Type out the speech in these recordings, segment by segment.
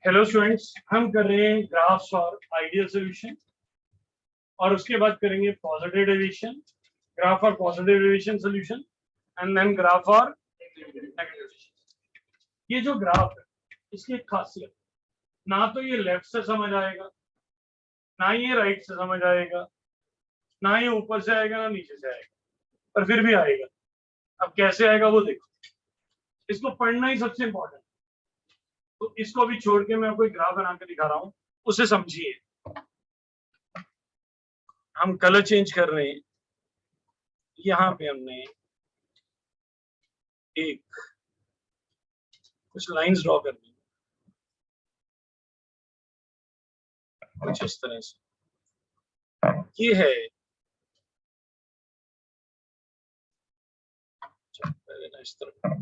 Hello students, हम कर रहे हैं ग्राफ्स और आइडियल सॉल्यूशन और उसके बाद करेंगे पॉजिटिव डेविएशन, ग्राफ और positive deviation solution and then graph और नेगेटिव डेविएशन। ये जो ग्राफ है इसकी एक खासियत, ना तो ये लेफ्ट से समझ आएगा, ना ये राइट से समझ आएगा, ना ये ऊपर से आएगा, ना नीचे से आएगा, पर फिर भी आएगा। अब कैसे आएगा वो देखो, इसको पढ़ना ही सबसे इंपॉर्टेंट। तो इसको भी छोड़ के मैं आपको एक ग्राफ बना के दिखा रहा हूं, उसे समझिए। हम कलर चेंज कर रहे हैं। यहाँ पे हमने एक कुछ लाइंस ड्रॉ कर दी, कुछ इस तरह से। ये है इस तरह।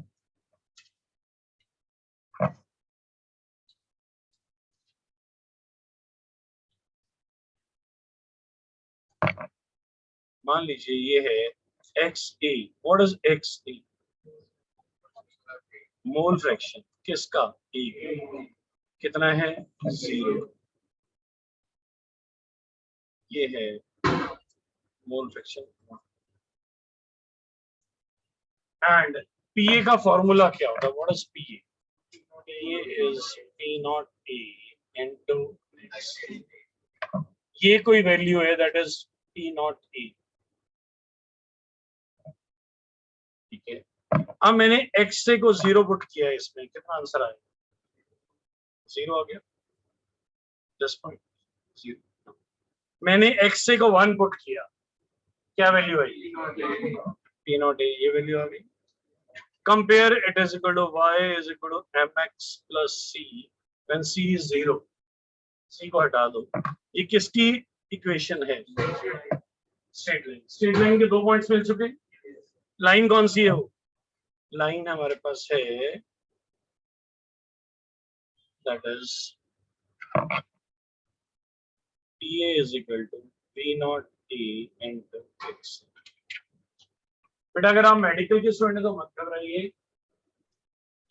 मान लीजिए ये है XA। What is XA? Mole fraction किसका? A। कितना है? 0। ये है मोल फ्रैक्शन। एंड PA का फॉर्मूला क्या होता है? What is PA? PA is P not A into X। ये कोई वैल्यू है, that is P not A। ठीक है, अब मैंने XA को 0 पुट किया है, इसमें कितना आंसर आया? 0 आ गया। 10.0। मैंने XA को 1 पुट किया, क्या वैल्यू आई? P not A। ये वैल्यू आ गई। Compare it is equal to Y is equal to MX plus C when C is 0। C को हटा दो। ये किसकी इक्वेशन है? Straight line. स्ट्रेट लाइन के 2 पॉइंट्स मिल चुके। लाइन कौन सी है? वो लाइन हमारे पास है, that is PA is equal to P naught A into X। बेटा अगर आप मेडिकल के स्टूडेंट तो मत घबराइए,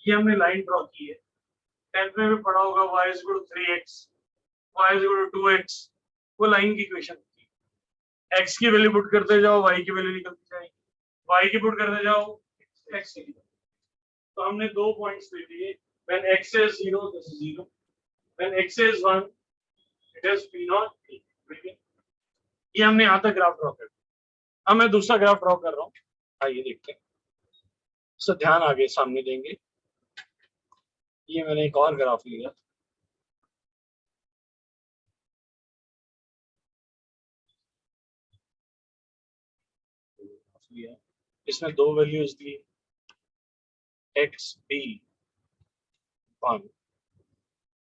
ये हमने लाइन ड्रॉ की है। 10th में भी पढ़ा होगा y is equal to 3x, y is equal to 2x। वो लाइन की इक्वेशन थी। x की वैल्यू पुट करते जाओ, y की वैल्यू निकलती जाएगी, y की पुट करते जाओ, x की। तो हमने 2 पॉइंट्स ले लिए। when x is 0 this is 0, when x is 1 it is P naught A। ये हमने यहाँ तक ग्राफ ड्रॉ कर दिया। अब मैं दूसरा ग्राफ ड्रॉ कर रहा हूँ, आइए देखते हैं। सो ध्यान आगे सामने देंगे। ये मैंने एक और ग्राफ लिया, इसमें 2 वैल्यूज दी, XB 1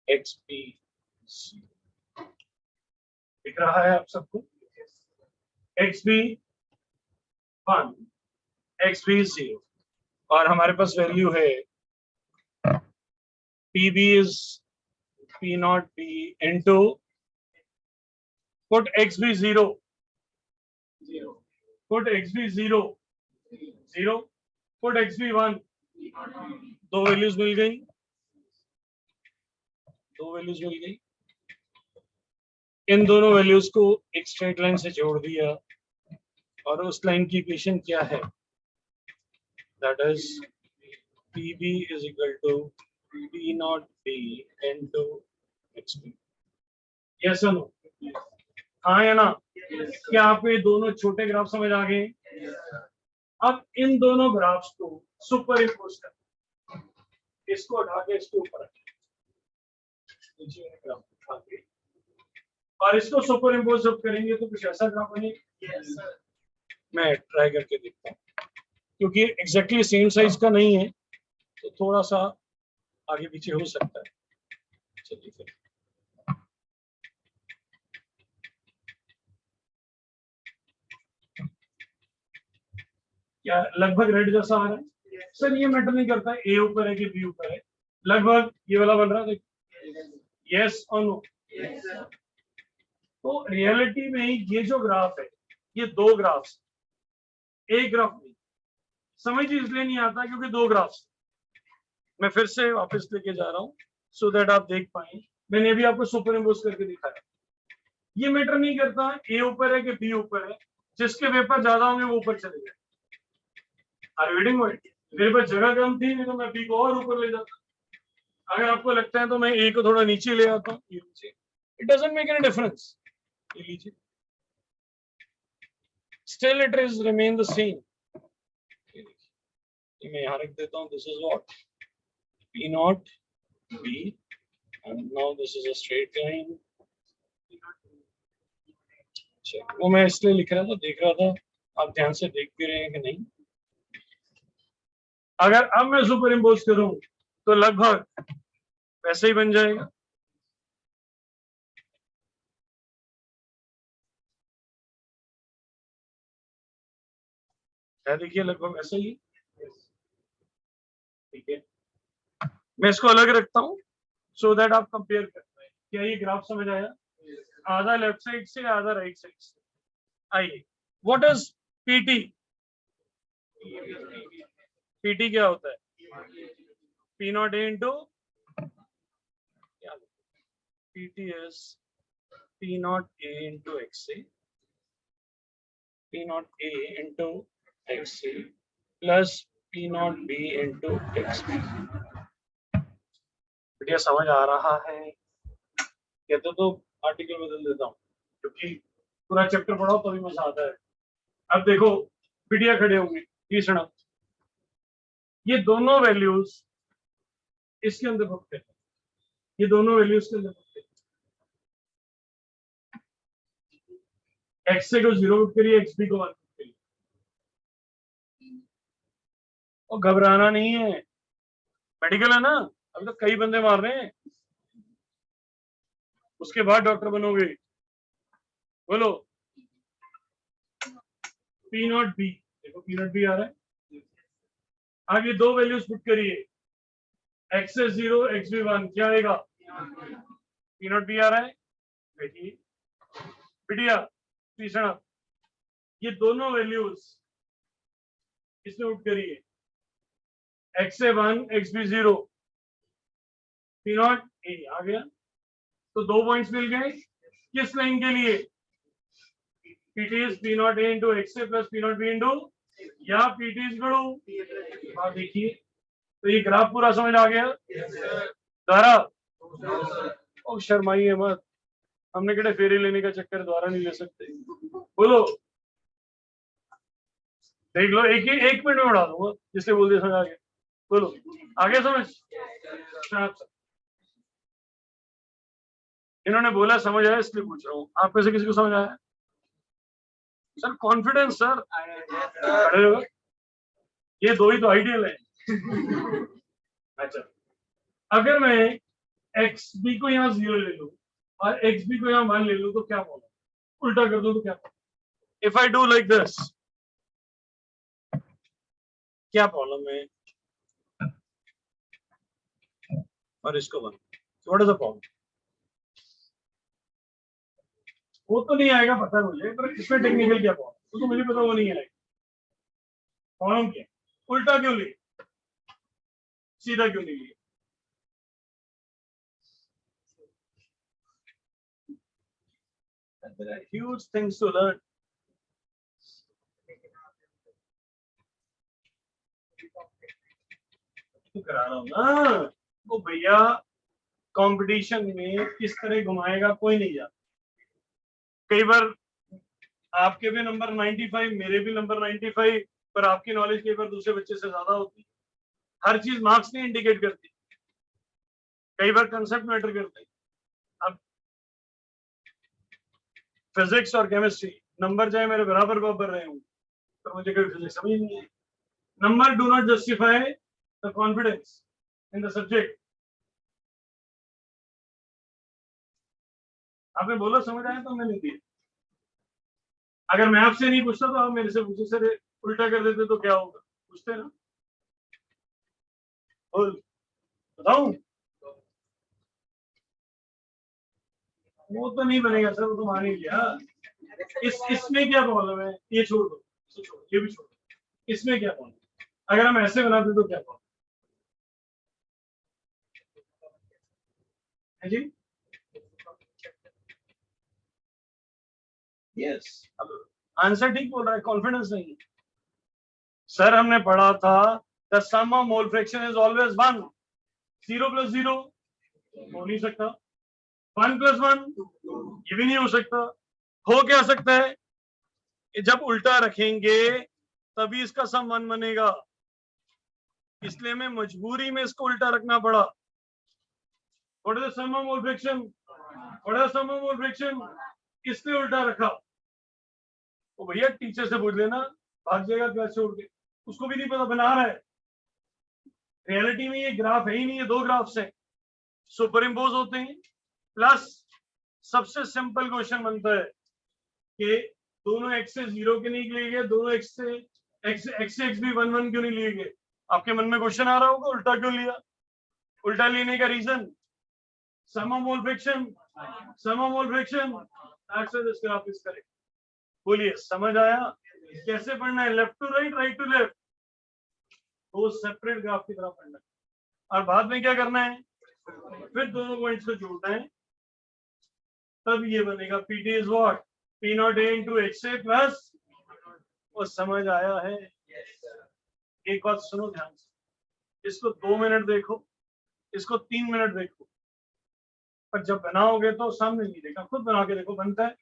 XB 0। दिख रहा है आप सबको? XB 1 XB 0 और हमारे पास वैल्यू है PB is P naught B into put XB 0 put XB 0 put XB 1। 2 values मिल गई, 2 वैल्यूज मिल गई। इन दोनों वैल्यूज को एक स्ट्रेट लाइन से जोड़ दिया और उस लाइन की इक्वेशन क्या है? That is PB is equal to P naught B into XB। Yes और नो? हाँ या ना? क्या आपको ये दोनों छोटे ग्राफ समझ आ गए? अब इन दोनों ग्राफ्स को सुपर इम्पोज कर, इसको उठा के इसके ऊपर और इसको सुपर इम्पोज जब करेंगे तो कुछ ऐसा ग्राफ बनेगा। मैं ट्राई करके देखता हूँ, क्योंकि एग्जैक्टली सेम साइज का नहीं है तो थोड़ा सा आगे पीछे हो सकता है। चलिए फिर क्या लगभग रेड जैसा आ रहा है? सर ये मैटर नहीं करता है ए ऊपर है कि बी ऊपर है, लगभग ये वाला बन रहा है। यस और नो? तो रियलिटी में ये जो ग्राफ है, ये 2 ग्राफ्स, एक ग्राफ नहीं। समझ इसलिए नहीं आता क्योंकि 2 ग्राफ्स। मैं फिर से वापस लेके जा रहा हूँ, सो दैट आप देख पाए। मैंने अभी आपको सुपर इम्पोज करके दिखाया। ये मैटर नहीं करता ए ऊपर है कि बी ऊपर है, जिसके पेपर ज्यादा होंगे वो ऊपर चले जाए। रीडिंग मेरे पास जगह कम थी, नहीं तो मैं बी को और ऊपर ले जाता। अगर आपको लगता है तो मैं ए को थोड़ा नीचे ले आता हूँ, it doesn't make any difference. ये लीजिए, still it is remain the same. मैं यहाँ रख देता हूँ, this is what P naught B, and now this is a straight line. वो मैं इसलिए लिख रहा था, देख रहा था आप ध्यान से देख भी रहे हैं कि नहीं। अगर अब मैं सुपर इम्पोज करूं तो लगभग वैसे ही बन जाएगा। देखिए लगभग ऐसे ही, ठीक है। मैं इसको अलग रखता हूं सो दैट आप कंपेयर कर पाए। क्या ये ग्राफ समझ आया? आधा लेफ्ट साइड से, आधा राइट साइड से। आइए, व्हाट इज पीटी? पीटी क्या होता है? P not a into, PT is P not a into x A, P naught A into XC plus P naught B into XB। बढ़िया समझ आ रहा है? कहते तो आर्टिकल बदल देता हूँ, क्योंकि पूरा चैप्टर पढ़ाओ तभी मजा आता है। अब देखो बढ़िया खड़े होंगे तीसरा, ये दोनों वैल्यूज इसके अंदर पुट करें, ये दोनों वैल्यूज के अंदर पुट करें। XA को 0 पुट करिए, XB को 1 पुट करिए। और घबराना नहीं है, मेडिकल है ना, अभी तो कई बंदे मार रहे हैं, उसके बाद डॉक्टर बनोगे। बोलो P नॉट B, देखो P नॉट B आ रहा है। आगे दो वैल्यूज पुट करिए, XA 0 XB 1, क्या आएगा? P नॉट B आ रहा है। देखिए बढ़िया, तीसरा ये दोनों वैल्यूज इसमें पुट करिए, XA 1 XB 0, P not A आ गया। तो 2 पॉइंट्स मिल गए किस लाइन के लिए? PT is P not A into XA plus P not B into, या PT is गड़ो। देखिए तो ये ग्राफ पूरा समझ आ गया द्वारा? ओ शर्माइए मत, हमने कड़े फेरी लेने का चक्कर द्वारा नहीं ले सकते। बोलो, देख लो, एक मिनट में उड़ा दूंगा जिससे बोल दिया समझ आ गया। बोलो आगे समझ। इन्होंने बोला समझ आया इसलिए पूछ रहा हूँ, आप में से किसी को समझ आया? सर कॉन्फिडेंस सर, ये दो ही तो आइडियल है। अच्छा, अगर मैं एक्स बी को यहाँ 0 ले लूं और एक्स बी को यहाँ 1 ले लूं तो क्या बोला? उल्टा कर दो तो क्या बोला? If I do like this, क्या प्रॉब्लम है? और इसको 1, व्हाट इज द प्रॉब्लम? वो तो नहीं आएगा पता है मुझे, पर इसमें टेक्निकल क्या प्रॉब्लम, वो तो मुझे पता वो नहीं आएगा। प्रॉब्लम क्या? उल्टा क्यों ले, सीधा क्यों नहीं लिया? There are huge things to learn. तो करा रहा हूँ ना, तो भैया कंपटीशन में किस तरह घुमाएगा कोई नहीं जाता। कई बार आपके भी नंबर 95, मेरे भी नंबर 95, पर आपकी नॉलेज कई बार दूसरे बच्चे से ज्यादा होती। हर चीज मार्क्स नहीं इंडिकेट करती, कई बार कंसेप्ट मैटर करते। अब फिजिक्स और केमिस्ट्री नंबर चाहे मेरे बराबर बराबर रहे हूँ, पर मुझे कभी फिजिक्स समझ नहीं है। Number do not justify the confidence in the subject. आपने बोला समझ आया तो मैंने दिया। अगर मैं आपसे नहीं पूछता तो आप मेरे से पूछे, सर उल्टा कर देते तो क्या होगा? पूछते ना, बोल बताऊं? वो तो नहीं बनेगा सर, वो तो मान ही लिया। इसमें क्या प्रॉब्लम है? ये छोड़ दो, ये भी छोड़ दो, इसमें क्या प्रॉब्लम? अगर हम ऐसे बनाते तो क्या प्रॉब्लम? है जी? यस, अब आंसर ठीक बोल रहा है, कॉन्फिडेंस नहीं है। सर हमने पढ़ा था the sum of mole fraction is always 1, 0 + 0 हो नहीं सकता, 1 + 1 ये भी नहीं हो सकता। हो क्या सकता है? जब उल्टा रखेंगे तभी इसका सम 1 बनेगा, इसलिए हमें मजबूरी में इसको उल्टा रखना पड़ा। What is the sum of mole fraction? What is the sum of mole fraction? किसने उल्टा रखा? तो भैया टीचर से पूछ लेना, भाग जाएगा क्लास छोड़ के, उसको भी नहीं पता, बना रहा है। रियलिटी में ये ग्राफ है ही नहीं, है दो ग्राफ्स हैं, सुपर इम्पोज होते हैं। प्लस सबसे सिंपल क्वेश्चन बनता है कि दोनों एक्स से 0 के नहीं लिए गए, दोनों एक्स से एक्स भी 1 1 क्यों नहीं लिए गए? आपके मन में क्वेश्चन आ रहा होगा, उल्टा क्यों लिया? उल्टा लेने का reason sum of mole fraction, sum of mole fraction, that's why this graph is correct. बोलिए समझ आया? कैसे पढ़ना है? Left to right, right to left, दो सेपरेट ग्राफ की तरह पढ़ना है। और बाद में क्या करना है? फिर दोनों पॉइंट्स को जोड़ना है, तब ये बनेगा PT is what? P not a into x A plus. वो समझ आया है? एक बात सुनो ध्यान से, इसको 2 मिनट देखो, इसको 3 मिनट देखो, पर जब बनाओगे तो सामने नहीं देखा, खुद बना के देखो बनता है।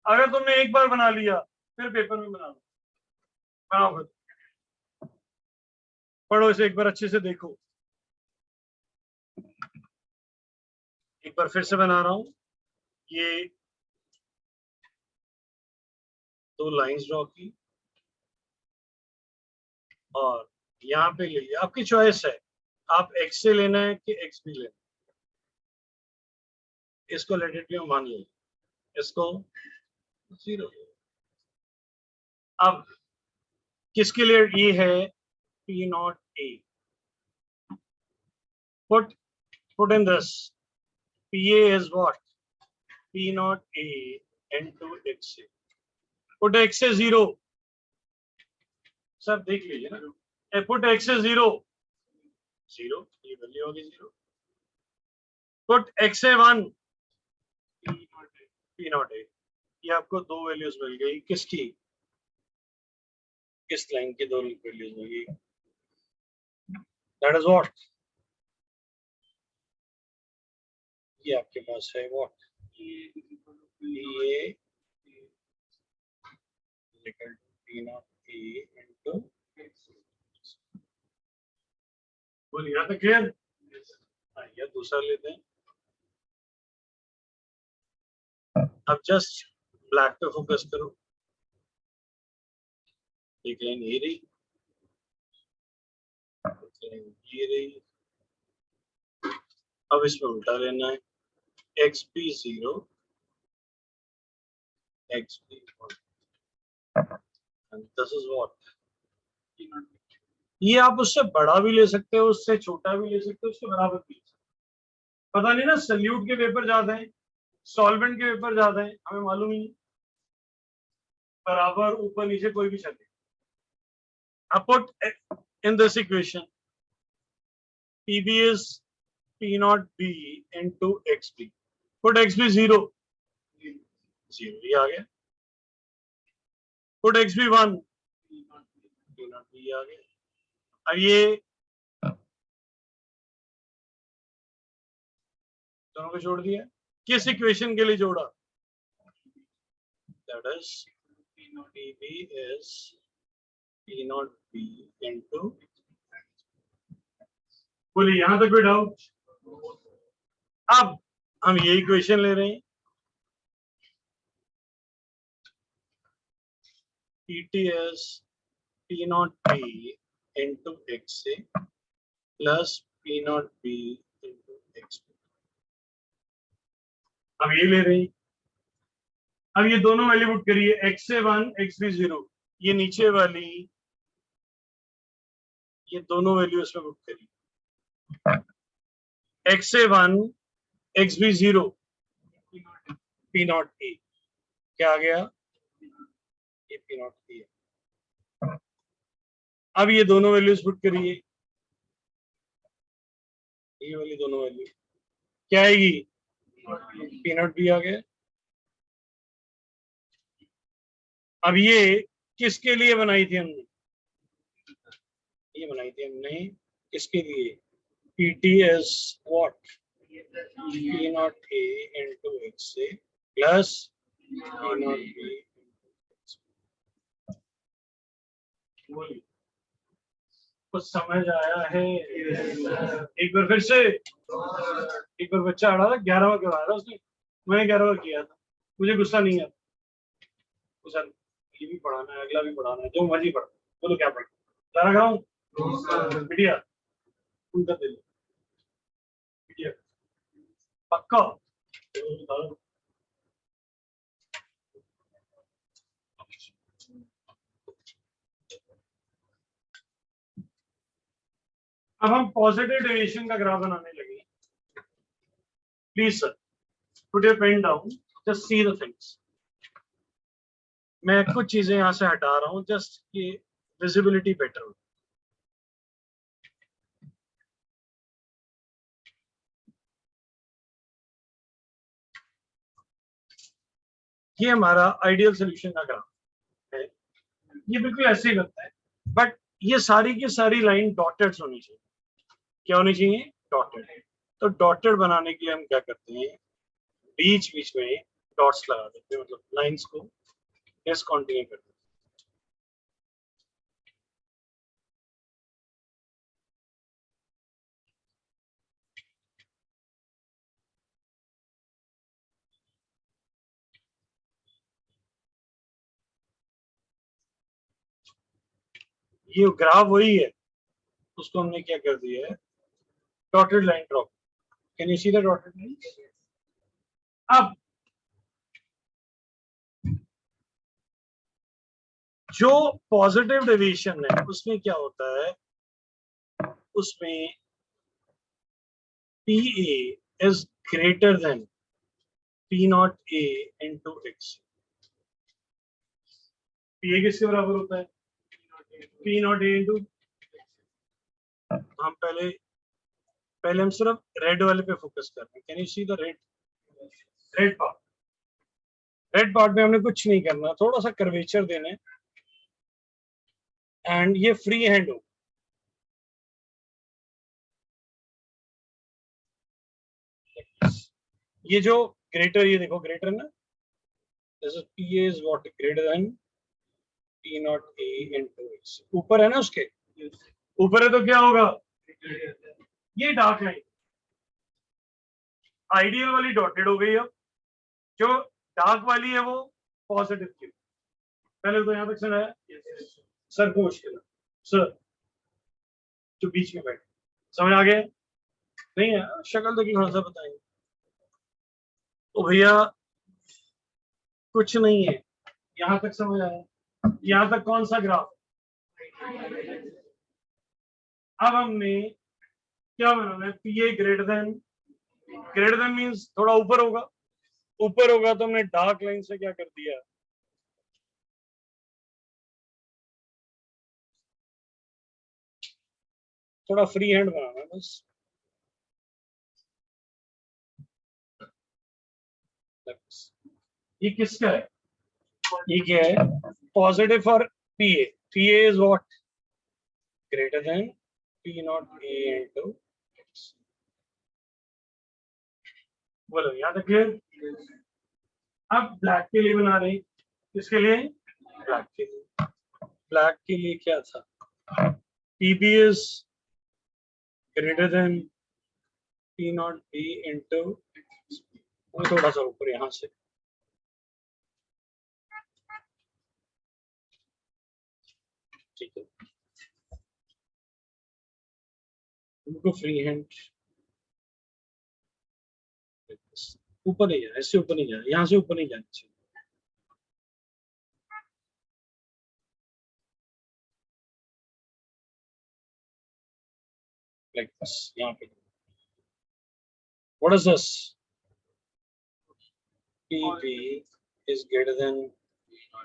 अगर तुमने एक बार बना लिया फिर पेपर में बना लो, बनाओ खुद, पढ़ो इसे एक बार अच्छे से देखो। एक बार फिर से बना रहा हूं, ये दो लाइंस ड्रॉ की और यहाँ पे ले लिया, आपकी चॉइस है, आप एक्स से लेना है कि एक्स भी लेना है। इसको लेटेटिव मान लो, इसको 0। अब किसके लिए ये है? P not a, put in this PA is what? P not A into XA, put X से 0, सब देख लीजिए ना, put X से 0, 0 ये वैल्यू होगी 0, put X से 1, P नॉट A, ये आपको दो वैल्यूज मिल गई, किसकी? किस लाइन की दो वैल्यूज मिल गई? That is what? ये आपके पास है व्हाट? ये equal to P not A into, बोलिए यहाँ तक क्लियर? या दूसरा लेते हैं, अब जस्ट ब्लैक पे फोकस करो, एक लाइन ये रही, ये रही, अब इसमें उल्टा लेना है, x P 0 x P 1, this is what? ये आप उससे बड़ा भी ले सकते हो, उससे छोटा भी ले सकते हो, उसके बराबर भी ले सकते हो। पता नहीं ना, सल्यूट के पेपर ज्यादा है, सॉल्वेंट के पेपर ज्यादा है, हमें मालूम ही नहीं, बराबर ऊपर नीचे कोई भी चले। अब put in this equation PB is P not B into XB, put XB 0, 0 ये आ गया, put XB 1, P not B आ गया। अब ये दोनों को जोड़ दिया, किस इक्वेशन के लिए जोड़ा? That is PB is P not B into, बोलिए यहां तक कोई डाउट? अब हम ये इक्वेशन ले रहे हैं, PT is P not B into XA plus P not B into XB, अब ये ले रहे हैं। अब ये दोनों वैल्यू पुट करिए, x से 1 x भी 0, ये नीचे वाली ये दोनों वैल्यू इसमें पुट करिए, x से 1 x भी 0, P नॉट A क्या आ गया? ये P नॉट A है। अब ये दोनों वैल्यूज पुट करिए, ये वाली दोनों वैल्यू क्या आएगी? पी नॉट बी आ गया। अब ये किसके लिए बनाई थी हमने? ये बनाई थी हमने किसके लिए? P T S what? P not a into x से प्लस पी नॉट बी। कुछ समझ आया है? एक बार फिर से। एक बार बच्चा अड़ा था, 11वां करवाया था उसने, मैंने 11वां किया था, मुझे गुस्सा नहीं आता। सर ये भी पढ़ाना है, अगला भी पढ़ाना है, जो मर्जी पढ़, बोलो क्या पढ़? सारा खाऊं बिटिया उनका दे लो बिटिया पक्का। अब हम पॉजिटिव डेविएशन का ग्राफ बनाने लगे। Please sir put your pen down, just see the things. मैं कुछ चीजें यहां से हटा रहा हूं जस्ट कि विजिबिलिटी बेटर हो। ये हमारा आइडियल सोल्यूशन का ग्राफ है। ये बिल्कुल ऐसे ही लगता है, बट ये सारी की सारी लाइन डॉटेड होनी चाहिए। क्या होनी चाहिए? डॉटेड। तो डॉटेड बनाने के लिए हम क्या करते हैं, बीच बीच में डॉट्स लगा देते हैं, मतलब लाइंस को डिसकंटिन्यू करते हैं। ये ग्राफ वही है, उसको हमने क्या कर दिया है, dotted line drop. Can you see the dotted line? अब जो पॉजिटिव डेविएशन है उसमें क्या होता है, उसमें P A is greater than P not a into x. P A किसके बराबर होता है? P not a into. हम पहले हम सिर्फ रेड वाले पे फोकस कर रहे हैं। Can you see the red part? Red part में हमने कुछ नहीं करना, थोड़ा सा कर्वेचर देना है एंड ये फ्री हैंड हो। ये जो ग्रेटर, ये देखो ग्रेटर ना, this is P is what greater than P not a into x. ऊपर है ना, उसके ऊपर है तो क्या होगा? ये डार्क लाइन आइडियल वाली डॉटेड हो गई। अब जो डार्क वाली है वो पॉजिटिव की। पहले तो यहां तक सुनाया सर को मुश्किल है, सर जो बीच में बैठे, समझ आ गया? नहीं है शक्ल तो थोड़ा सा बताएंगे तो भैया कुछ नहीं है। यहां तक समझ आया? यहां तक कौन सा ग्राफ? अब हमने क्या बनाना है, P A greater than means थोड़ा ऊपर होगा। ऊपर होगा तो हमने डार्क लाइन से क्या कर दिया, थोड़ा फ्री हैंड बनाना है बस। ये किसका है? ये क्या है? Positive for P A. P A is what? Greater than P not a into. बोलो यहाँ तक क्लियर? अब ब्लैक के लिए बना रहे हैं। किसके लिए? ब्लैक के लिए। ब्लैक के लिए क्या था? P B is greater than P not B into, थोड़ा सा ऊपर यहां से, ठीक है। उनको फ्री हैंड ऊपर नहीं जाए, इससे ऊपर नहीं जाए, यहां से ऊपर नहीं जाना चाहिए। लाइक दिस, यहाँ पे what is this? PB is greater than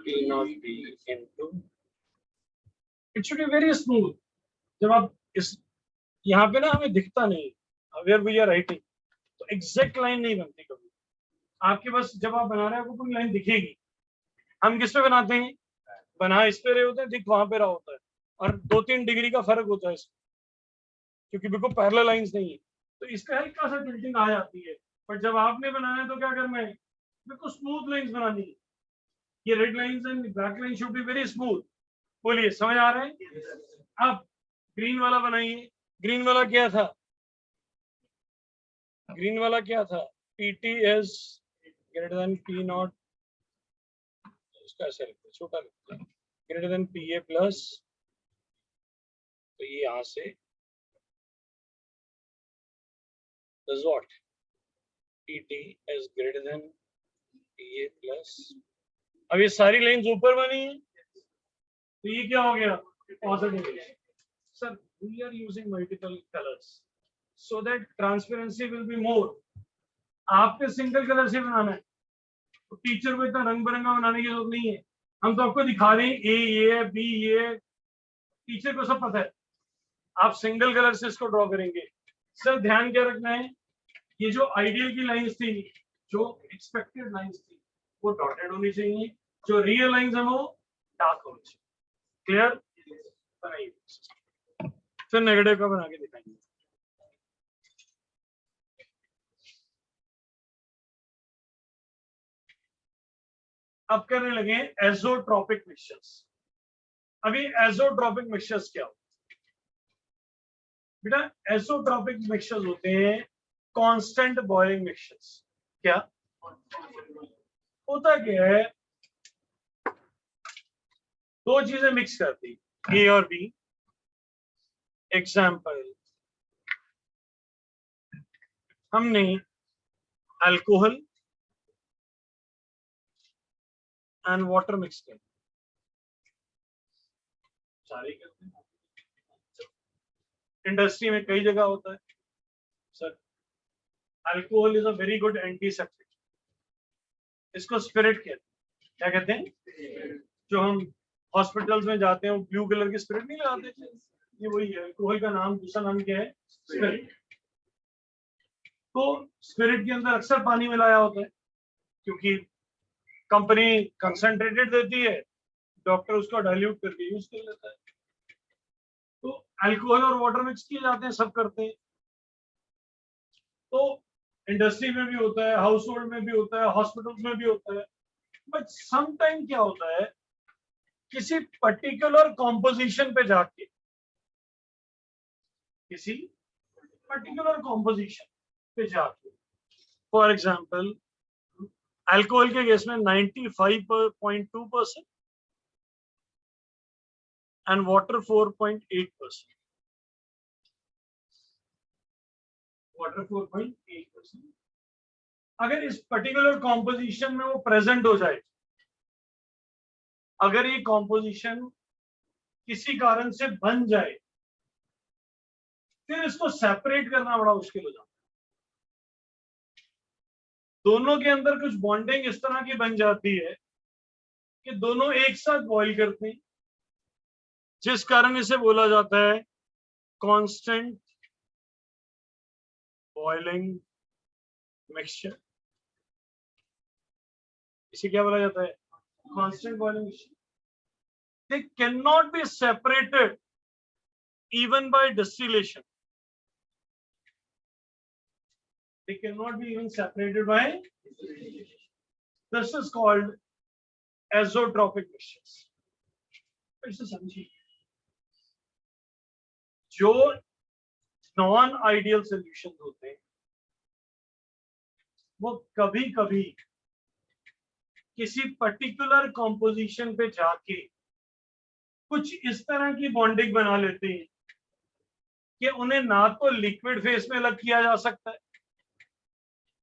P not B into, it should be very smooth। जब आप इस यहाँ पे ना हमें दिखता नहीं वेयर वी आर राइटिंग, तो एग्जैक्ट लाइन नहीं बनती कभी। आपके पास जब आप बना रहे हैं आपको पूरी लाइन दिखेगी। हम किस पे बनाते हैं, बना इस पे रहे होते हैं, दिख वहां पे रहा होता है, और 2-3 डिग्री का फर्क होता है इसमें, क्योंकि बिल्कुल पैरेलल लाइंस नहीं है, तो इस पे हल्का सा टिल्टिंग आ जाती है। पर जब आपने बनाया है तो क्या करना है, बिल्कुल स्मूथ लाइंस बनानी है। ये red lines and black line should be very smooth. बोलिए समझ आ रहा है। अब ग्रीन वाला बनाइए। ग्रीन वाला क्या था, ग्रीन वाला क्या था, PT is greater then P not, इसका ऐसे लिखते हैं, छोटा लिखते हैं, ग्रेटर देन PA प्लस, तो ये यहां से does what, PT is greater than PA plus. अब ये सारी लाइंस ऊपर बनी है, तो ये क्या हो गया, positive. Sir we are using multiple colours so that transparency will be more. आपके सिंगल कलर से बनाना है, तो टीचर को इतना रंग बिरंगा बनाने की जरूरत नहीं है। हम तो आपको दिखा रहे हैं A ये है, B ये है, टीचर को सब पता है। आप सिंगल कलर से इसको ड्रॉ करेंगे। सर ध्यान क्या रखना है, ये जो आइडियल की लाइंस थी, जो एक्सपेक्टेड लाइंस थी, वो डॉटेड होनी चाहिए, जो रियल लाइंस है वो डार्क होनी चाहिए। क्लियर, बनाइए। फिर नेगेटिव का बना के दिखाएंगे। अब करने लगे एजोट्रोपिक मिक्सचर्स। अभी एजोट्रोपिक मिक्सचर्स क्या होते बेटा, एजोट्रोपिक मिक्सचर्स होते हैं कांस्टेंट बॉइलिंग मिक्सचर्स। क्या होता, क्या है, दो चीजें मिक्स करती, A और B। एग्जाम्पल, हमने अल्कोहल एंड वाटर मिक्स किया, सारे करते हैं, इंडस्ट्री में कई जगह होता है। Sir alcohol is a very good antiseptic, इसको स्पिरिट कहते हैं। क्या कहते हैं, जो हम हॉस्पिटल्स में जाते हैं वो ब्लू कलर की स्पिरिट नहीं लगाते, ये वही है। अल्कोहल का नाम, दूसरा नाम क्या है, स्पिरिट। तो स्पिरिट के अंदर अक्सर पानी मिलाया होता है, क्योंकि कंपनी कंसंट्रेटेड देती है, डॉक्टर उसको डाइल्यूट करके यूज कर लेता है। तो अल्कोहल और वाटर मिक्स किए जाते हैं, सब करते हैं। तो इंडस्ट्री में भी होता है, हाउस होल्ड में भी होता है, हॉस्पिटल्स में भी होता है। बट समटाइम क्या होता है, किसी पर्टिकुलर कॉम्पोजिशन पे जाके, किसी पर्टिकुलर कॉम्पोजिशन पे जाके, फॉर एग्जाम्पल अल्कोहल के केस में 95.2% एंड वाटर 4.8%। वाटर 4.8%। अगर इस पर्टिकुलर कॉम्पोजिशन में वो प्रेजेंट हो जाए, अगर ये कॉम्पोजिशन किसी कारण से बन जाए, फिर इसको सेपरेट करना बड़ा मुश्किल हो जाता है। दोनों के अंदर कुछ बॉन्डिंग इस तरह की बन जाती है कि दोनों एक साथ बॉइल करते हैं, जिस कारण इसे बोला जाता है कांस्टेंट बॉइलिंग मिक्सचर। इसे क्या बोला जाता है, constant boiling mixture. They can not be separated even by distillation. They cannot be even separated by distillation. This is called azotropic mixtures. इसे समझिए, जो नॉन आइडियल सॉल्यूशन होते हैं वो कभी कभी किसी पर्टिकुलर कॉम्पोजिशन पे जाके कुछ इस तरह की बॉन्डिंग बना लेते हैं कि उन्हें ना तो लिक्विड फेस में अलग किया जा सकता है,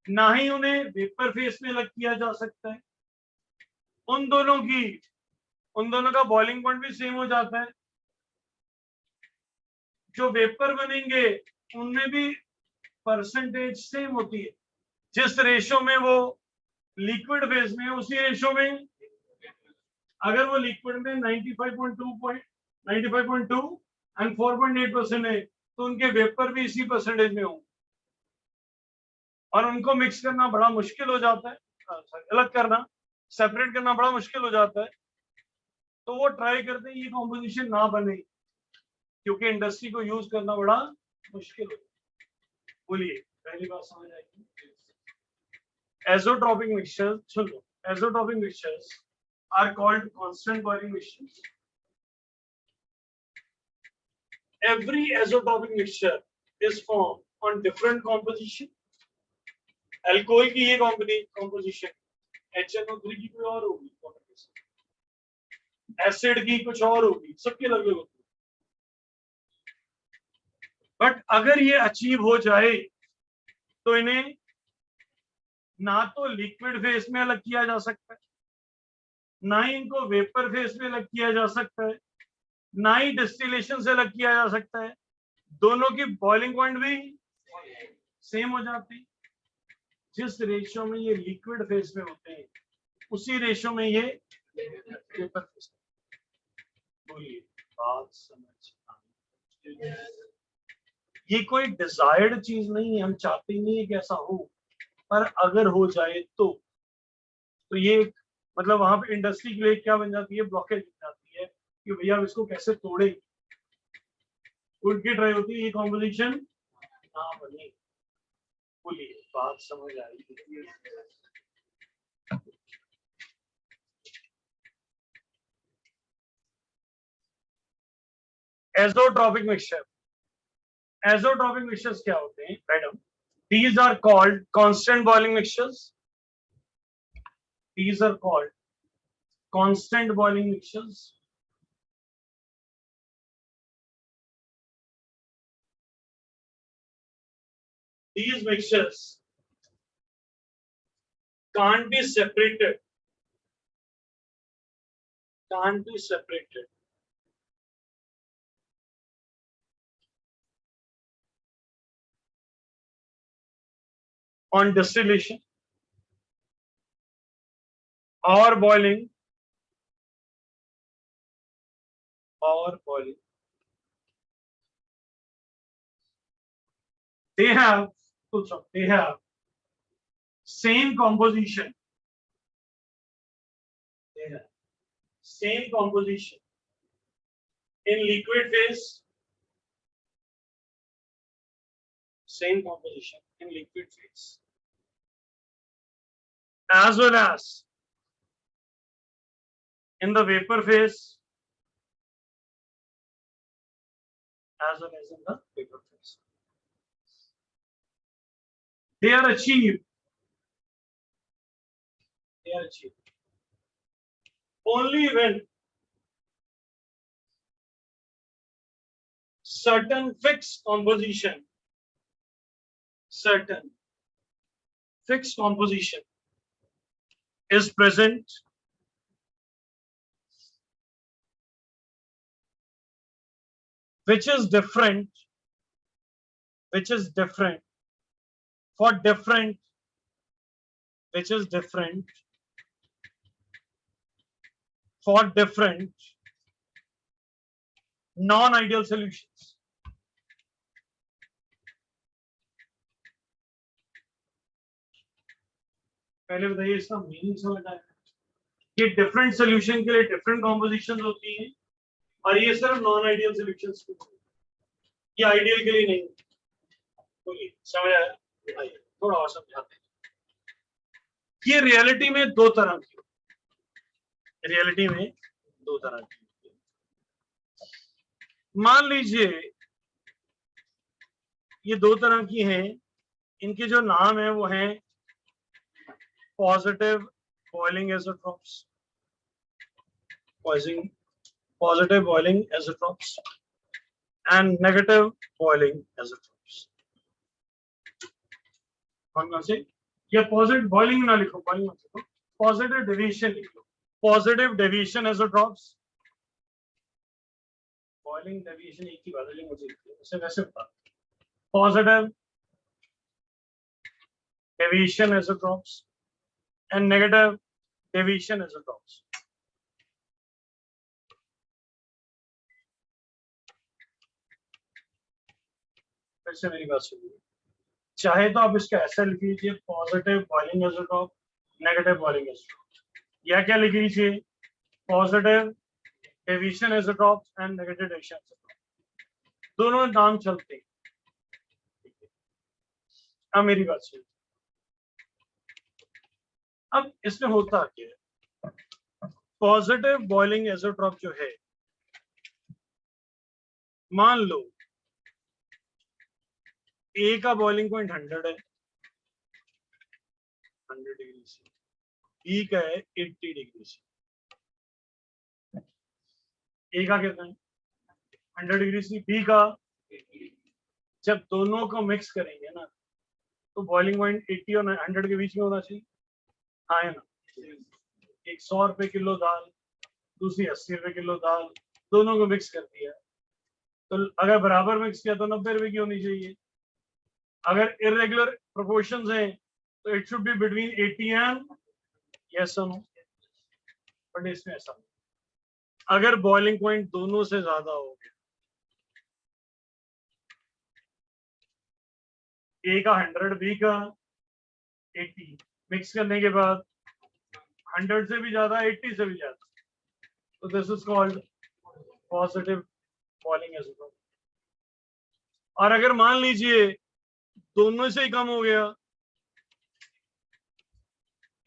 ना ही उन्हें वेपर फेस में अलग किया जा सकता है। उन दोनों का बॉइलिंग पॉइंट भी सेम हो जाता है। जो वेपर बनेंगे उनमें भी परसेंटेज सेम होती है, जिस रेशो में वो लिक्विड फेस में, उसी रेशो में अगर वो लिक्विड में 95.2 एंड 4.8% है, तो उनके वेपर भी इसी परसेंटेज में होंगे, और उनको मिक्स करना बड़ा मुश्किल हो जाता है। अलग करना, सेपरेट करना बड़ा मुश्किल हो जाता है, तो वो ट्राई करते हैं ये कॉम्पोजिशन ना बने, क्योंकि इंडस्ट्री को यूज करना बड़ा मुश्किल हो जाता है। बोलिए पहली बात समझ आएगी। Azeotropic mixtures, सुनो, azeotropic mixtures are called constant boiling mixtures. Every azeotropic mixture is formed on different composition. Alcohol की ये composition, HNO3 की कोई और होगी, एसिड की कुछ और होगी, सबकी अलग अलग होती है। बट अगर ये अचीव हो जाए तो इन्हें ना तो लिक्विड फेस में अलग किया जा सकता है, ना ही इनको वेपर फेस में अलग किया जा सकता है, ना ही डिस्टिलेशन से अलग किया जा सकता है, दोनों की बॉइलिंग पॉइंट भी सेम हो जाती है। जिस रेशियो में ये लिक्विड फेस में होते हैं उसी रेशियो में ये वेपर फेस में। बोलिए बात समझ आई? ये कोई डिजायर्ड चीज नहीं है, हम चाहते नहीं है कि ऐसा हो, पर अगर हो जाए तो ये मतलब वहां पे इंडस्ट्री के लिए क्या बन जाती है, ब्लॉकेज बन जाती है कि भैया इसको कैसे तोड़े। उनकी ट्राई होती है ये कॉम्पोजिशन ना बने। बोलिए बात समझ आई? एजोट्रॉपिक मिक्सचर, एजोट्रॉपिक मिक्सचर्स क्या होते हैं madam? These are called constant boiling mixtures. These are called constant boiling mixtures. These mixtures can't be separated. Can't be separated. On distillation or boiling, they have same composition. They have same composition in liquid phase, same composition in liquid phase, as well as in the vapor phase, as well as in the vapor phase. They are achieved only when certain fixed composition is present which is different for different non-ideal solutions. पहले बताइए इसका meaning समझ आया? ये different solution के लिए different compositions होती हैं और ये सिर्फ नॉन आइडियल सॉल्यूशंस के लिए, ये आइडियल के लिए नहीं। बोलिए समझ आया? आइए थोड़ा और समझाते हैं। ये रियलिटी में दो तरह की होती है। मान लीजिए ये दो तरह की हैं, इनके जो नाम है वो हैं positive boiling azeotropes, positive boiling azeotrops and negative boiling azeotrops. कौन से? ये पॉजिटिव बॉइलिंग ना लिखो, बॉइलिंग मत लिखो, पॉजिटिव डेविएशन लिख लो। Positive deviation azeotropes, boiling deviation एक ही बात है, मुझे उसे वैसे बता। Positive deviation azeotropes and negative deviation azeotrops. फिर से मेरी बात सुनिए, चाहे तो आप इसका ऐसा लिख लीजिए positive boiling azeotrope negative boiling azeotrope, या क्या लिख लीजिए, positive deviation azeotrope and negative deviation azeotrope, दोनों नाम चलते हैं। अब मेरी बात सुनिए, अब इसमें होता क्या है, पॉजिटिव बॉइलिंग एजिट्रॉप जो है, मान लो ए का बॉइलिंग पॉइंट 100 है, 100 डिग्री से, बी का है 80 डिग्री से। ए का कितना है 100 डिग्री से, बी का, जब दोनों को मिक्स करेंगे ना तो बॉइलिंग पॉइंट 80 और 100 के बीच में होना चाहिए, हाँ है ना। एक 100 रुपए किलो दाल, दूसरी 80 रुपए किलो दाल, दोनों को मिक्स कर दिया, तो अगर बराबर मिक्स किया तो 90 रुपए की होनी चाहिए। अगर इरेगुलर प्रोपोर्शंस हैं तो it should be between 80 and yes और नो, बट इसमें ऐसा नहीं। अगर बॉइलिंग पॉइंट दोनों से ज्यादा हो गया, ए का 100 बी का 80, मिक्स करने के बाद 100 से भी ज्यादा 80 से भी ज्यादा, तो this is called positive boiling azeotrope. और अगर मान लीजिए दोनों से ही कम हो गया,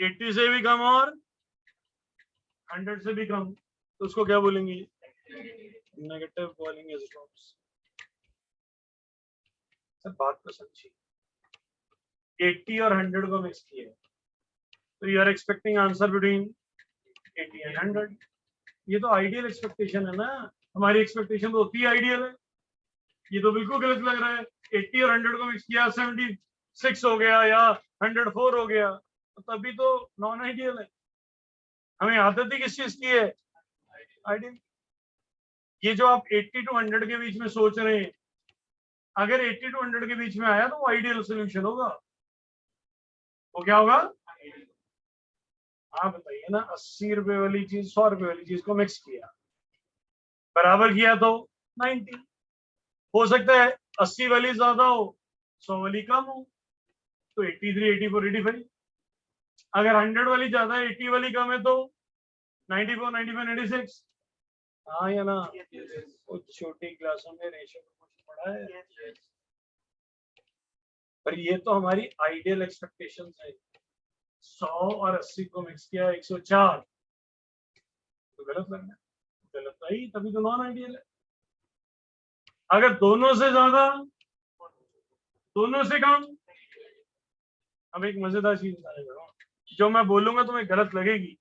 80 से भी कम और 100 से भी कम, तो उसको क्या बोलेंगे, नेगेटिव बॉइलिंग एजिट्रॉप। सर बात तो समझिए, 80 और 100 को मिक्स किया तो you are expecting answer between 80 and 100। ये तो आइडियल एक्सपेक्टेशन है ना, हमारी एक्सपेक्टेशन तो होती है आइडियल है। ये तो बिल्कुल गलत लग रहा है, 80 और 100 को मिक्स किया 76 हो गया या 104 हो गया, तो तभी तो नॉन आइडियल है। हमें आदत ही किस चीज की है, आइडियल। ये जो आप 80 टू 100 के बीच में सोच रहे हैं, अगर 80 टू 100 के बीच में आया तो वो आइडियल सोल्यूशन होगा। वो क्या होगा, आप बताइए ना, 80 रुपए वाली चीज 100 रुपए वाली चीज को मिक्स किया, बराबर किया तो 90। हो सकता है 80 वाली ज्यादा हो 100 वाली कम हो, तो 83 84 85। अगर 100 वाली ज्यादा है 80 वाली कम है तो 94 95 96। हाँ या ना, वो छोटी क्लासों में रेशियो कुछ पढ़ा है, पर ये तो हमारी आइडियल एक्सपेक्टेशंस है। 100 और 80 को मिक्स किया 104, तो गलत लग रहा है, गलत आई तभी तो नॉन आइडियल है। अगर दोनों से ज्यादा दोनों से कम, अब एक मजेदार चीज बताने जा रहा हूं, जो मैं बोलूंगा तुम्हें गलत लगेगी,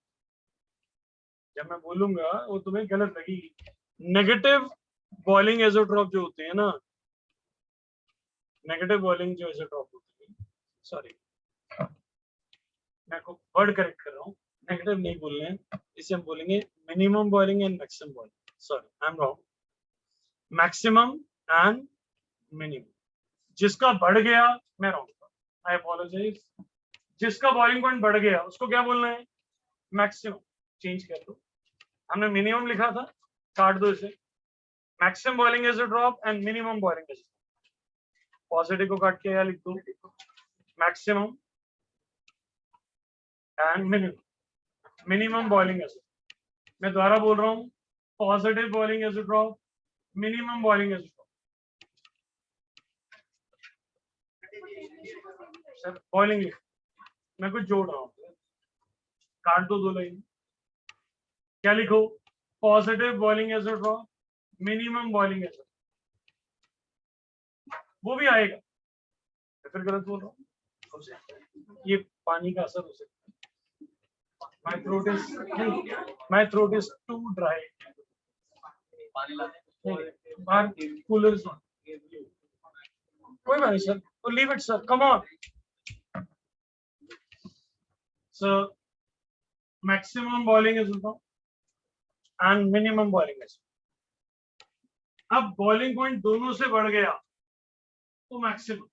जब मैं बोलूंगा वो तुम्हें गलत लगेगी। नेगेटिव बॉइलिंग एजोट्रॉप जो होते हैं ना, नेगेटिव बॉइलिंग जो एजोट्रॉप होती है, सॉरी मैं को वर्ड करेक्ट कर रहा हूँ, नेगेटिव नहीं बोलने हैं, इसे हम बोलेंगे minimum boiling and maximum boiling. Sorry I am wrong, maximum and minimum. जिसका बढ़ गया, मैं रॉन्ग था, आई अपोलोजाइज। जिसका बॉइलिंग पॉइंट बढ़ गया उसको क्या बोलना है, मैक्सिमम। चेंज कर दो, हमने मिनिमम लिखा था, काट दो इसे, maximum boiling azeotrope and minimum boiling azeotrope. Positive को काट के या लिख दो, maximum and minimum boiling azeotrope. मैं दोबारा बोल रहा हूँ, positive boiling azeotrope, minimum boiling azeotrope. Sir boiling लिख, मैं कुछ जोड़ रहा हूँ, काट दो 2 लाइन, क्या लिखो, positive boiling azeotrope, minimum boiling एजिट्रॉप। वो भी आएगा, फिर गलत बोल रहा हूँ, ये पानी का असर हो सकता है। My throat is too dry. बाहर कूलर कोई बात नहीं सर, तो leave it sir, come on. So maximum boiling azeotrope and minimum boiling azeotrope. अब बॉइलिंग पॉइंट दोनों से बढ़ गया तो मैक्सिमम,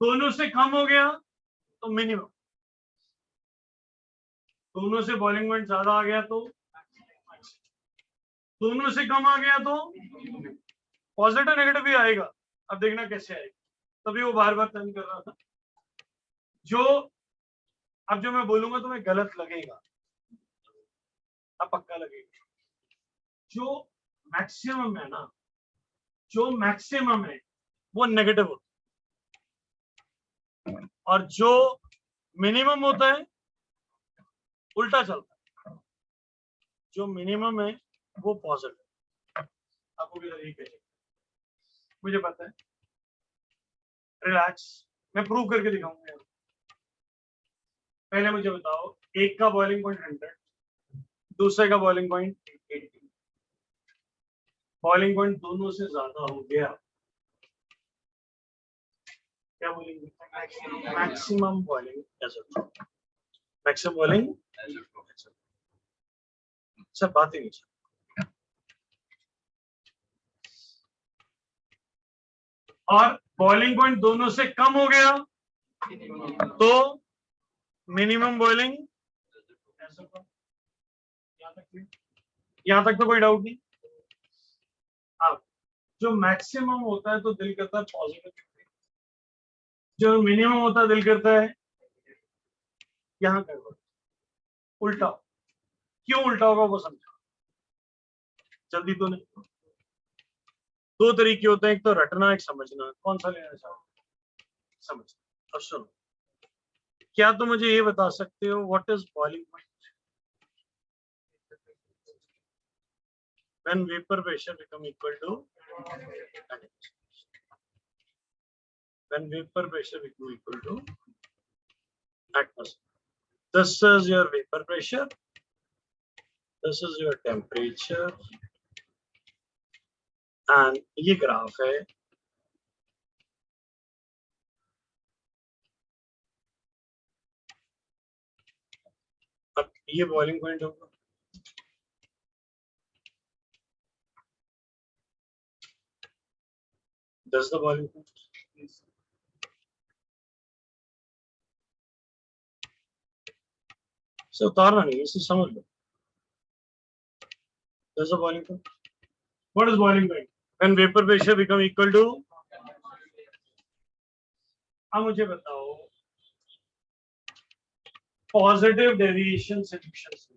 दोनों से कम हो गया तो मिनिमम, दोनों से बॉइलिंग पॉइंट ज्यादा आ गया तो, दोनों से कम आ गया तो पॉजिटिव नेगेटिव भी आएगा। अब देखना कैसे आएगा, तभी वो बार बार टर्न कर रहा था। जो अब जो मैं बोलूंगा तुम्हें गलत लगेगा, अब पक्का लगेगा। जो मैक्सिमम है ना, जो मैक्सिमम है वो नेगेटिव होता है, और जो मिनिमम होता है उल्टा चलता है। जो मिनिमम है वो पॉजिटिव। आपको भी तरीके से मुझे पता है, रिलैक्स, मैं प्रूव करके दिखाऊंगा। पहले मुझे बताओ, एक का बॉइलिंग पॉइंट 100, दूसरे का बॉइलिंग पॉइंट 80। बॉइलिंग पॉइंट दोनों से ज्यादा हो गया, क्या बोलेंगे? Maximum boiling acid, maximum boiling सब बात ही नहीं। और बॉइलिंग पॉइंट दोनों से कम हो गया तो मिनिमम बॉइलिंग। यहां तक तो कोई डाउट नहीं। अब जो मैक्सिमम होता है तो दिल करता है पॉजिटिव, जो मिनिमम होता है दिल करता है यहां कर उल्टा। क्यों उल्टा होगा वो समझो, जल्दी तो नहीं। दो तरीके होते हैं, एक तो रटना, एक समझना। कौन सा लेना चाहो? समझना। अब सुनो, क्या तुम मुझे ये बता सकते हो what is boiling point? When vapor pressure become equal to when vapor pressure become equal to atmosphere. This is your vapor pressure, this is your temperature, and ये ग्राफ है। अब ये बॉइलिंग पॉइंट होगा, दस द बॉइलिंग पॉइंट। से उतारना नहीं, इसे समझ लो। Thus the boiling point. What is boiling point? When vapour pressure become equal to. अब मुझे बताओ, पॉजिटिव डेविएशन सॉल्यूशन से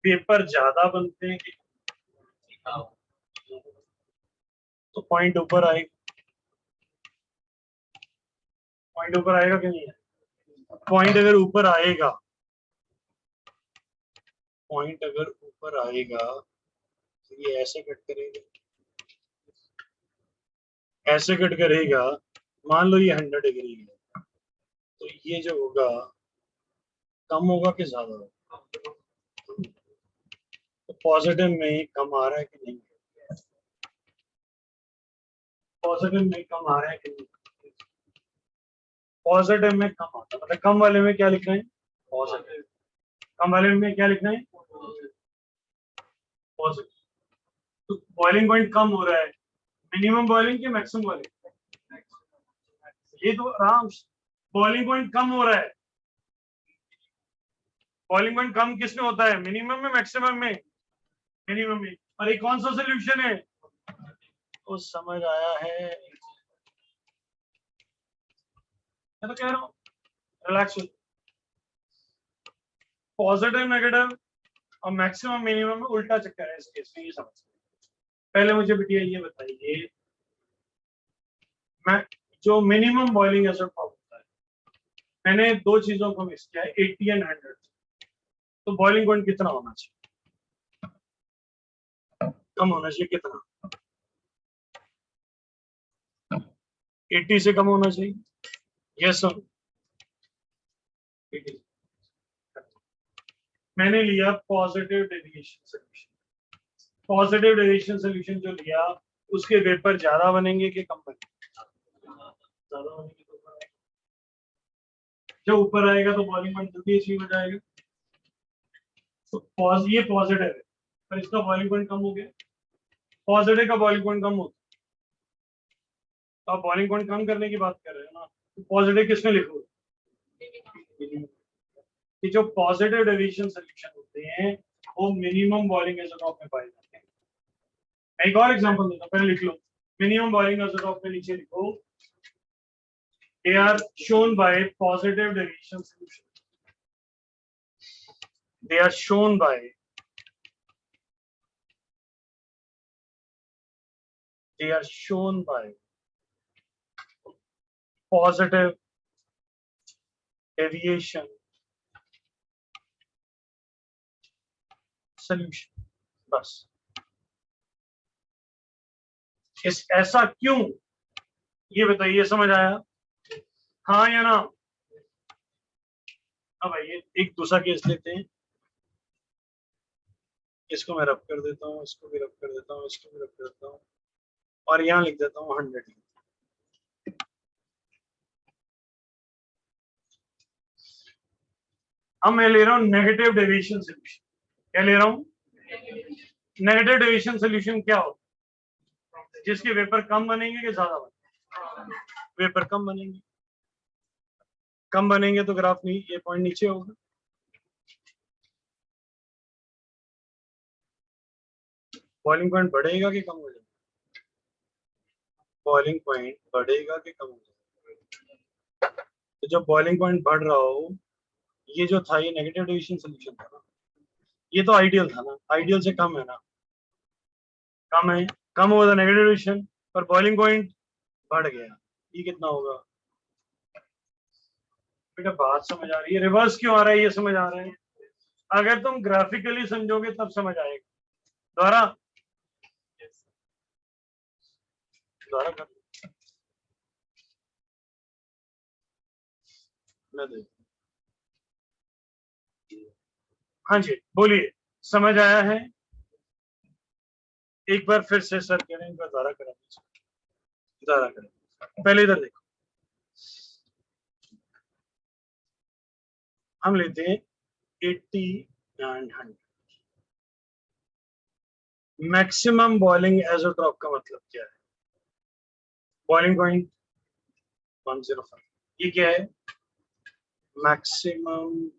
पेपर ज्यादा बनते हैं कि तो पॉइंट ऊपर आएगा? पॉइंट ऊपर आएगा कि नहीं है? पॉइंट अगर ऊपर आएगा, पॉइंट अगर ऊपर आएगा तो ये ऐसे कट करेगा, ऐसे कट करेगा। मान लो ये 100 डिग्री है, तो ये जो होगा कम होगा कि ज्यादा होगा? तो पॉजिटिव में कम आ रहा है कि नहीं? पॉजिटिव में कम आ रहा है कि नहीं? पॉजिटिव में कम आता है, मतलब कम वाले में क्या लिखना है? पॉजिटिव। कम वाले में क्या लिखना है? पॉजिटिव। तो बॉइलिंग पॉइंट कम हो रहा है, मिनिमम बॉइलिंग की मैक्सिमम बॉइलिंग? ये तो आराम से बॉइलिंग पॉइंट कम हो रहा है। बॉइलिंग पॉइंट कम किसमें होता है? मिनिमम में, मैक्सिमम में? मिनिमम में। और ये कौन सा सोल्यूशन है? तो समझ आया है? मैं तो कह रहा हूँ रिलैक्स। पॉजिटिव, नेगेटिव और मैक्सिमम मिनिमम में उल्टा चक्कर है इस केस में, ये समझ। पहले मुझे बिटिया ये बताइए, मैं जो मिनिमम बॉइलिंग एसिड फॉर्म होता है, मैंने दो चीजों को मिक्स किया है, 80 एंड 100। तो बॉइलिंग पॉइंट कितना होना चाहिए? कम होना चाहिए। कितना? 80 से कम होना चाहिए। Yes sir. मैंने लिया positive deviation solution. Positive deviation solution जो लिया, उसके वेपर ज्यादा बनेंगे कि कम बनेंगे? ज्यादा बनेंगे। तो ऊपर आएगा, जब ऊपर आएगा तो बॉइलिंग पॉइंट जल्दी अचीव हो जाएगा। तो ये पॉजिटिव है, पर इसका बॉइलिंग पॉइंट कम हो गया। पॉजिटिव का बॉइलिंग पॉइंट कम होता है, तो आप बॉइलिंग पॉइंट कम करने की बात कर रहे हो ना, तो पॉजिटिव किसमें लिखो? कि जो पॉजिटिव डेविएशन सोल्यूशन होते हैं वो मिनिमम बॉइलिंग आइसोटोप में पाए जाते हैं। एक और एग्जांपल देता हूं, पहले लिख लो मिनिमम बॉइलिंग आइसोटोप में, नीचे लिखो they are shown by positive deviation solution. They are shown by positive deviation solution. बस इस ऐसा क्यों, ये बताइए, समझ आया? हाँ या ना? अब आइए एक दूसरा केस लेते हैं। इसको मैं रब कर देता हूँ, इसको भी रब कर देता हूँ, इसको भी रब कर देता हूँ, और यहाँ लिख देता हूँ 100। अब मैं ले रहा हूँ नेगेटिव डेविएशन सोल्यूशन। क्या ले रहा हूँ? नेगेटिव डेविएशन सोल्यूशन क्या होता है? जिसके वेपर कम बनेंगे कि ज्यादा बनेंगे? वेपर कम बनेंगे। कम बनेंगे तो ग्राफ नहीं, ये पॉइंट नीचे होगा। बॉइलिंग पॉइंट बढ़ेगा कि कम हो जाएगा? बॉइलिंग पॉइंट बढ़ेगा कि कम हो जाएगा? तो जब बॉइलिंग पॉइंट बढ़ रहा हो, ये जो था ये नेगेटिव डेविएशन सोल्यूशन था ना, ये तो आइडियल था ना, आइडियल से कम है ना, कम है, कम हुआ था नेगेटिव डेविएशन, पर बॉइलिंग पॉइंट बढ़ गया, ये कितना होगा? बेटा बात समझ आ रही है? रिवर्स क्यों आ रहा है ये समझ आ रहा है? अगर तुम ग्राफिकली समझोगे तब समझ आएगा। दोबारा दोबारा कर, मैं देख, हाँ जी बोलिए, समझ आया है? एक बार फिर से सर कह रहे हैं, एक बार दोबारा करें, दोबारा करें। पहले इधर देखो, हम लेते हैं 80 एंड 100। मैक्सिमम बॉइलिंग एज़ोट्रॉप का मतलब क्या है? बॉइलिंग पॉइंट 105, ये क्या है? Maximum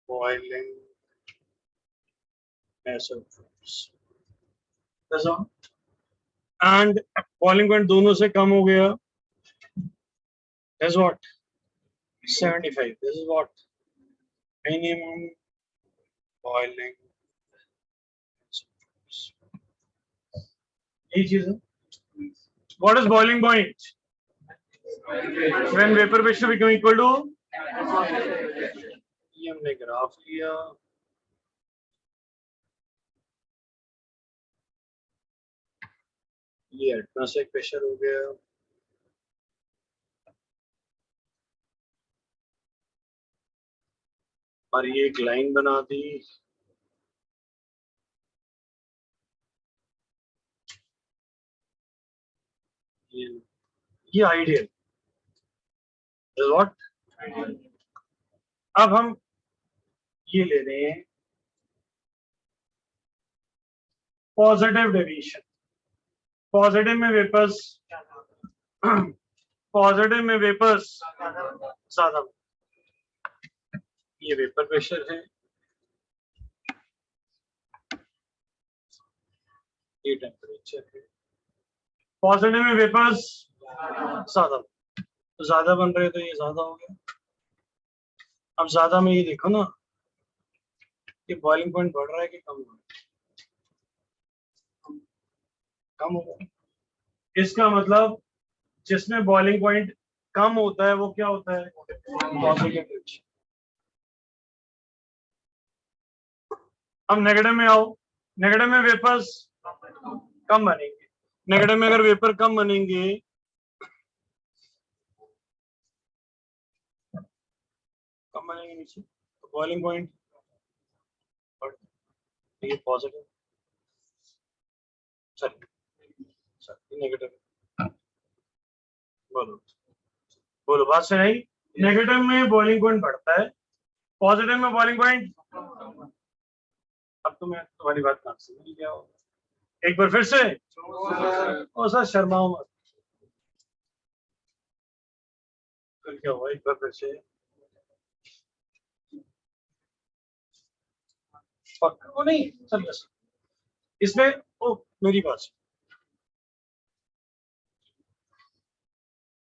boiling azeotropes and boiling point दोनों से कम हो गया, is what? 75. This is what? Minimum boiling. यही चीज है। What is boiling point? When vapor pressure become equal to, ये हमने ग्राफ लिया, ये एटमॉस्फेरिक प्रेशर हो गया, और ये एक लाइन बना दी, ये आइडियल is what? अब हम ये ले रहे हैं पॉजिटिव डेविएशन। पॉजिटिव में वेपर्स पॉजिटिव में वेपर्स ज्यादा, ये वेपर प्रेशर है, ये टेम्परेचर है, पॉजिटिव में वेपर्स ज्यादा, तो ज्यादा बन रहे तो ये ज्यादा हो गया। अब ज्यादा में ये देखो ना कि बॉइलिंग पॉइंट बढ़ रहा है कि कम हो रहा है? कम हो रहा है। इसका मतलब जिसमें बॉइलिंग पॉइंट कम होता है वो क्या होता है? पॉजिटिव। अब नेगेटिव में आओ, नेगेटिव में वेपर्स कम बनेंगे, नेगेटिव में अगर वेपर कम बनेंगे, कम बनेंगे नीचे, तो बॉइलिंग पॉइंट ये पॉजिटिव, चलिए नेगेटिव, बोलो बोलो, बात से नहीं? नेगेटिव में बॉइलिंग पॉइंट बढ़ता है, पॉजिटिव में बॉइलिंग पॉइंट। अब तो मैं तुम्हारी बात कहाँ से मिल गया होगा, एक बार फिर से, ओ सर शर्माओ मत, फिर क्या हुआ? एक बार फिर से पक्का? ओ नहीं सर, इसमें ओ मेरी बात